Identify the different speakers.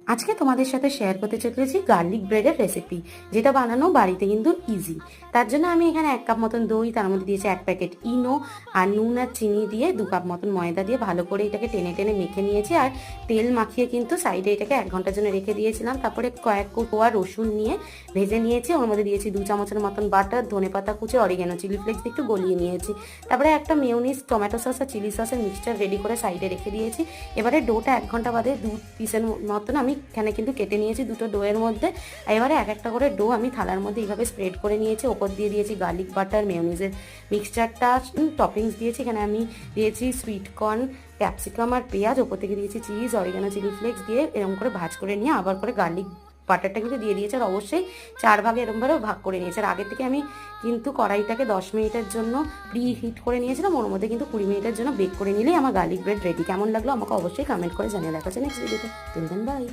Speaker 1: আজকে তোমাদের সাথে শেয়ার করতে চলেছি গার্লিক ব্রেডের রেসিপি, যেটা বানানো বাড়িতে কিন্তু ইজি। তার জন্য আমি এখানে 1 কাপ মতন দই, তার মধ্যে দিয়েছি 1 প্যাকেট ইনো, আর নুন আর চিনি দিয়ে 2 কাপ মতন ময়দা দিয়ে ভালো করে এটাকে টেনে টেনে মেখে নিয়েছি। আর তেল মাখিয়ে কিন্তু সাইডে এটাকে 1 ঘন্টার জন্য রেখে দিয়েছিলাম। তারপরে কয়েক কোয়া রসুন নিয়ে ভেজে নিয়েছি। ওর মধ্যে দিয়েছি 2 চামচের মতন বাটার, ধনেপাতা কুচি, অরিগ্যানো, চিলি ফ্লেক্স দিয়ে একটু গলিয়ে নিয়েছি। তারপরে একটা মেয়োনিজ, টমেটো সস আর চিলি সসের মিক্সচার রেডি করে সাইডে রেখে দিয়েছি। এবারে ডোটা 1 ঘন্টা বাদে 2 পিসের মতন আমি এখানে কিন্তু কেটে নিয়েছি দুটো ডোয়ের মধ্যে। এবারে এক একটা করে ডো আমি থালার মধ্যে এইভাবে স্প্রেড করে নিয়েছি। ওপর দিয়ে দিয়েছি গার্লিক বাটার, মেয়োনিজের মিক্সচারটা, টপিংস দিয়েছি। এখানে আমি দিয়েছি সুইট কর্ন, ক্যাপসিকাম আর পেঁয়াজ। ওপর থেকে দিয়েছি চিজ, অরিগ্যানো, চিলি ফ্লেক্স দিয়ে এরকম করে ভাজ করে নিয়ে আবার করে গার্লিক বাটারটা কিন্তু দিয়ে দিয়েছে। আর অবশ্যই 4 ভাগে এরকমভাবে ভাগ করে নিয়েছে। আর আগে থেকে আমি কিন্তু কড়াইটাকে 10 মিনিটের জন্য প্রি হিট করে নিয়েছিলাম। ওর মধ্যে কিন্তু 20 মিনিটের জন্য বেক করে নিলেই আমার গার্লিক ব্রেড রেডি। কেমন লাগলো আমাকে অবশ্যই কমেন্ট করে জানিয়ে। দেখা হচ্ছে নেক্সট ভিডিওতে। Till then by.